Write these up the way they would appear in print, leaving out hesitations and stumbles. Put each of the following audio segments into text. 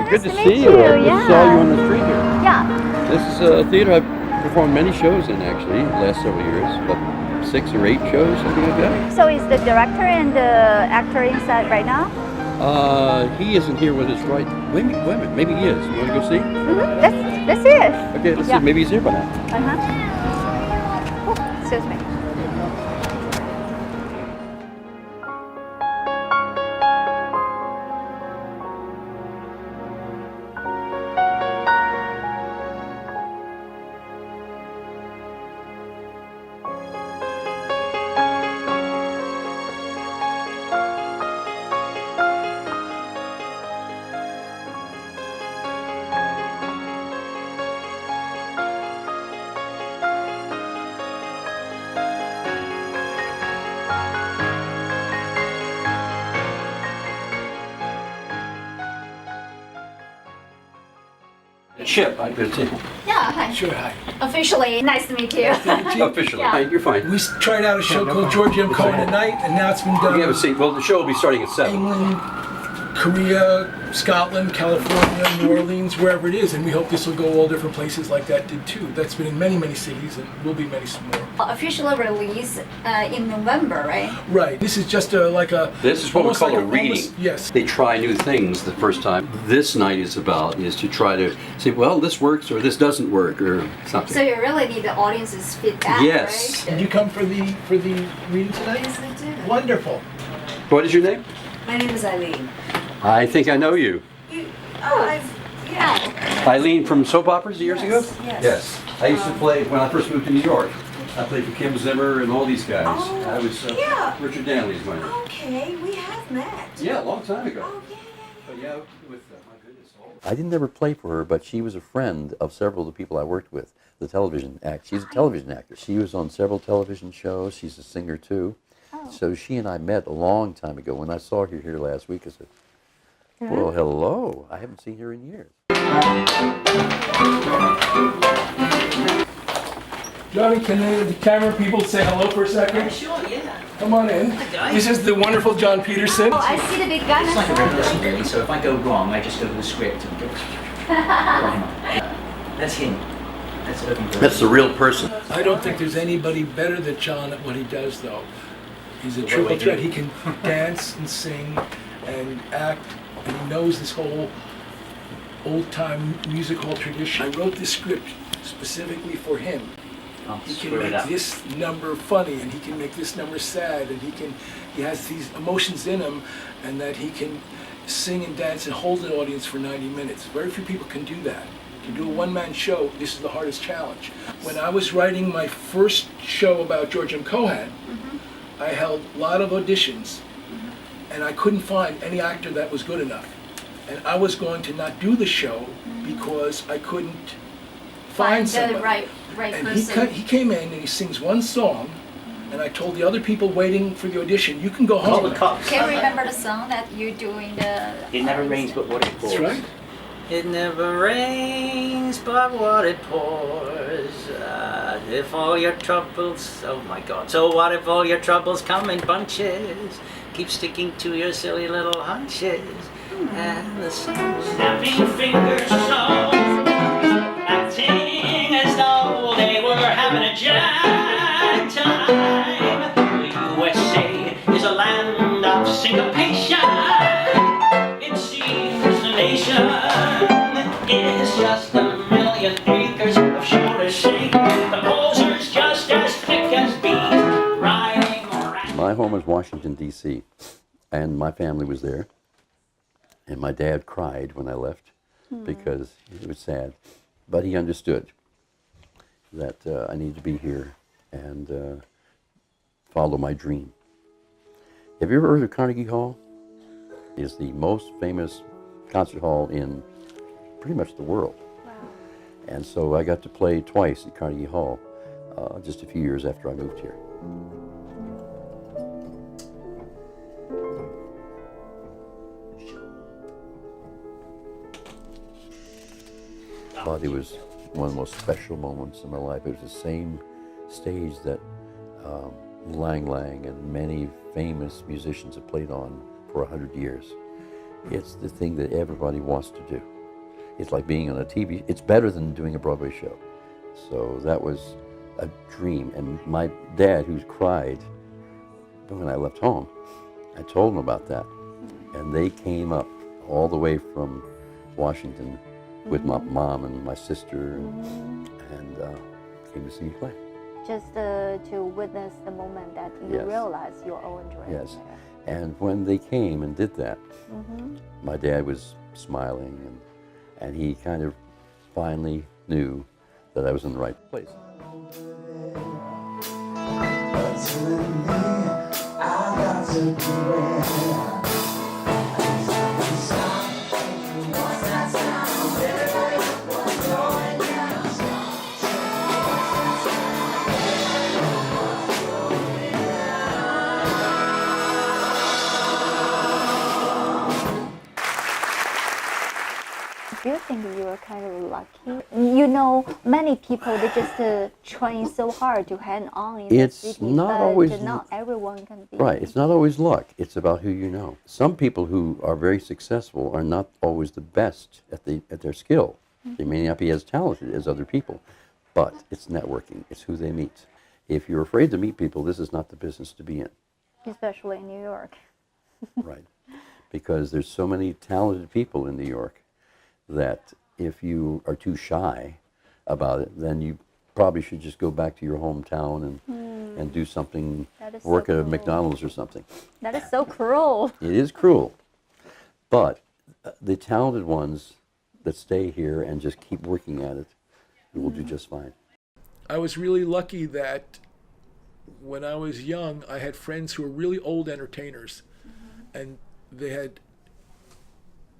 Good to Nice see meet you. I Yeah. just saw you on the street here. Yeah. This is a theater I've performed many shows in, actually, the last several years. About 6 or 8 shows, something like that. So is the director and the actor inside right now? He isn't here with us right. Wait a minute, maybe he is. You want to go see? Let's see it. Okay, let's Yeah. see. Maybe he's here by now. Oh, excuse me. Chip, I'm good to see you. Yeah, hi. Sure, hi. Officially, nice to meet you. Officially. Yeah. Hi, you're fine. We tried out a show called George M. Cohen at Night, and now it's been You done have a seat. Well, the show will be starting at 7. England, Korea, Scotland, California, New Orleans, wherever it is, and we hope this will go all different places like that did too. That's been in many, many cities, and will be many some more. Officially release in November, right? Right. This is just like a. This is what we almost call like a reading. Yes. They try new things the first time. This night is to try to say, well, this works or this doesn't work or something. So you really need the audience's feedback, Yes. right? Did you come for the reading tonight? Yes, I do. Wonderful. What is your name? My name is Eileen. I think I know you. Yeah. Eileen from soap operas years ago? Yes. I used to play, when I first moved to New York, I played for Kim Zimmer and all these guys. Oh, I was, yeah. Richard Danley's my name. Okay, we have met. Yeah, a long time ago. Oh, yeah. But yeah, with, my goodness. I didn't ever play for her, but she was a friend of several of the people I worked with, the television act. She's a television actor. She was on several television shows. She's a singer too. Oh. So she and I met a long time ago. When I saw her here last week, I said, well, hello. I haven't seen her in years. Johnny, can the camera people say hello for a second? Sure, yeah. Come on in. This is the wonderful John Peterson. Oh, I see the big gun. It's like a revelation, really. So if I go wrong, I just go to the script and go. That's him. That's Irving. That's the real person. I don't think there's anybody better than John at what he does, though. He's a triple threat. He can dance and sing and act, and he knows this whole old-time music hall tradition. I wrote this script specifically for him. He can make this number funny, and he can make this number sad, and he has these emotions in him, and that he can sing and dance and hold an audience for 90 minutes. Very few people can do that. To do a one-man show, this is the hardest challenge. When I was writing my first show about George M. Cohan, I held a lot of auditions, and I couldn't find any actor that was good enough. And I was going to not do the show because I couldn't find somebody. the right And person. he came in and he sings one song, and I told the other people waiting for the audition, you can go home. Call the cops. Can you remember the song that you do in the... It never rains but what it pours. That's right. It never rains but what it pours. If all your troubles, oh my God. So what if all your troubles come in bunches? Keep sticking to your silly little hunches. And the snapping fingers so, acting as though they were having a jam time. The USA is a land of syncopation. It seems the nation is just a million acres of shoulder shake. The posers just as thick as bees, riding around. My home is Washington, D.C., and my family was there. And my dad cried when I left because it was sad. But he understood that I needed to be here and follow my dream. Have you ever heard of Carnegie Hall? It's the most famous concert hall in pretty much the world. Wow. And so I got to play twice at Carnegie Hall just a few years after I moved here. But it was one of the most special moments in my life. It was the same stage that Lang Lang and many famous musicians have played on for 100 years. It's the thing that everybody wants to do. It's like being on a TV. It's better than doing a Broadway show. So that was a dream. And my dad, who's cried when I left home, I told him about that. And they came up all the way from Washington with my mom and my sister and came to see me play. Just to witness the moment that you Yes. realize your own dream. Yes. And when they came and did that, my dad was smiling and he kind of finally knew that I was in the right place. Do you think you were kind of lucky? You know, many people, they just trying so hard to hang on in It's the city, not but always not everyone can be. Right, it's not always luck. It's about who you know. Some people who are very successful are not always the best at their skill. They may not be as talented as other people, but it's networking. It's who they meet. If you're afraid to meet people, this is not the business to be in. Especially in New York. Right, because there's so many talented people in New York that if you are too shy about it, then you probably should just go back to your hometown and do something, That is work so at a cool. McDonald's or something. That is so cruel. It is cruel, but the talented ones that stay here and just keep working at it will do just fine. I was really lucky that when I was young, I had friends who were really old entertainers, and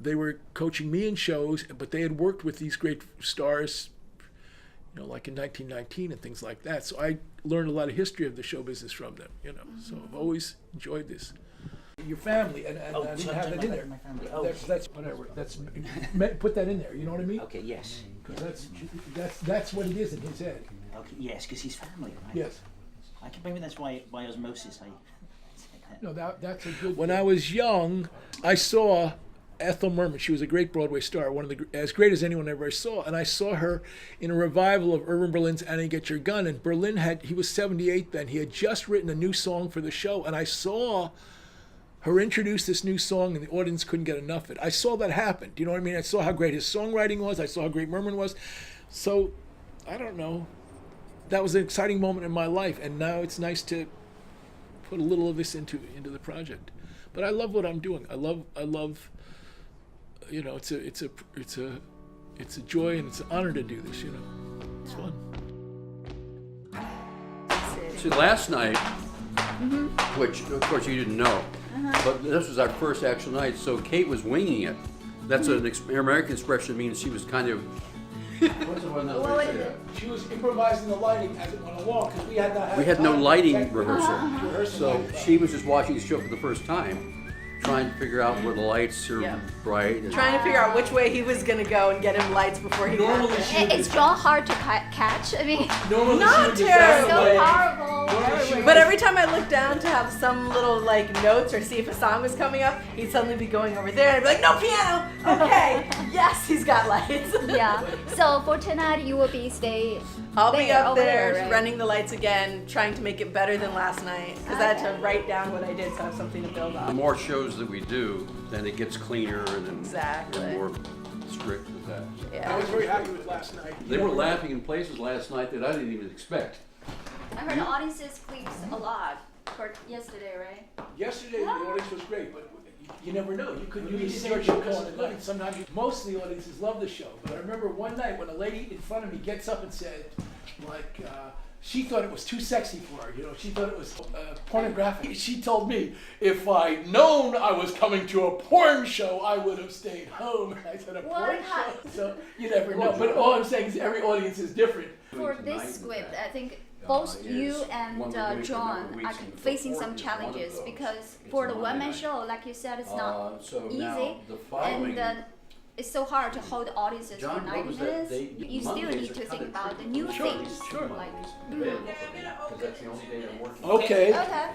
they were coaching me in shows, but they had worked with these great stars, you know, like in 1919 and things like that. So I learned a lot of history of the show business from them, you know. So I've always enjoyed this. Your family, and I didn't have that in there. My family. Oh, That's whatever. That's put that in there. You know what I mean? okay, yes. 'Cause that's what it is in his head. Okay, yes, because he's family, right? Yes. I can maybe that's why by osmosis I. No, that's a good. When I was young, I saw Ethel Merman. She was a great Broadway star, one of the as great as anyone ever saw. And I saw her in a revival of Irving Berlin's "Annie, Get Your Gun." And Berlin he was 78 then. He had just written a new song for the show, and I saw her introduce this new song, and the audience couldn't get enough of it. I saw that happen. Do you know what I mean? I saw how great his songwriting was. I saw how great Merman was. So, I don't know. That was an exciting moment in my life, and now it's nice to put a little of this into the project. But I love what I'm doing. I love. You know, it's a joy and it's an honor to do this. You know, it's fun. See, last night, which of course you didn't know, but this was our first actual night, so Kate was winging it. That's an American expression that means she was kind of. What's the one that What way was to say it? She was improvising the lighting as it went along because we had not had. We had no time to lighting check- rehearsal, rehearsal so lighting. she was just watching the show for the first time, trying to figure out where the lights are Yeah. bright. And Trying to figure out which way he was gonna go and get him lights before he Normally left. she would It's drawn hard to catch. I mean, Normally Not she would design terrible. the so lighting. horrible. But every time I looked down to have some little like notes or see if a song was coming up, he'd suddenly be going over there and I'd be like, no piano! Okay, yes, he's got lights. Yeah. So for tonight, you will be I'll be up over there right? running the lights again, trying to make it better than last night. Because I had to write down what I did so I have something to build The on. more shows that we do, then it gets cleaner and then Exactly. we're more strict with that. I Yeah. was very happy with last night. They were laughing in places last night that I didn't even expect. I heard the audiences claps a lot for yesterday, right? Yesterday the audience was great, but you never know. You didn't know what you were calling it night. Sometimes most of the audiences love the show. But I remember one night when a lady in front of me gets up and said, like, she thought it was too sexy for her. You know, she thought it was pornographic. She told me, if I'd known I was coming to a porn show, I would have stayed home. And I said, a porn show? So you never know. But all I'm saying is every audience is different. For this script, I think both you and John are facing some challenges because for the one-man show, like you said, it's not So easy, now the following. and it's so hard to hold the audiences for John, 90 what was that? minutes. They- You still Mondays need are to kinda think about the tricky. new Sure, things. sure. Like, Because that's the only day I'm working. Okay. okay.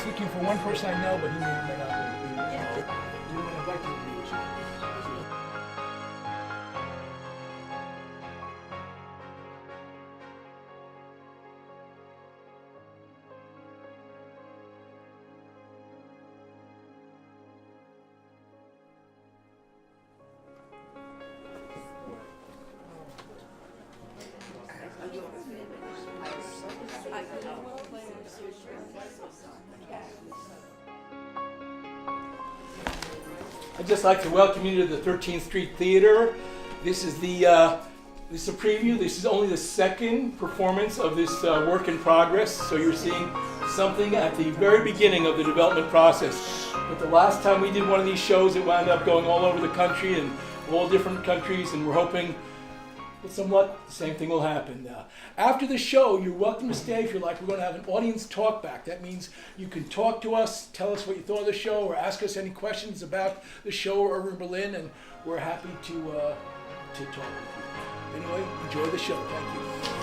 speaking for one person I know, but he may or may not be. We want to invite you to be with you. I'd just like to welcome you to the 13th Street Theater. This is a preview. This is only the second performance of this work in progress, so you're seeing something at the very beginning of the development process. But the last time we did one of these shows, it wound up going all over the country and all different countries, and we're hoping that somewhat the same thing will happen. After the show, you're welcome to stay if you like. We're going to have an audience talk back. That means you can talk to us, tell us what you thought of the show, or ask us any questions about the show over in Berlin, and we're happy to talk with you. Anyway, enjoy the show. Thank you.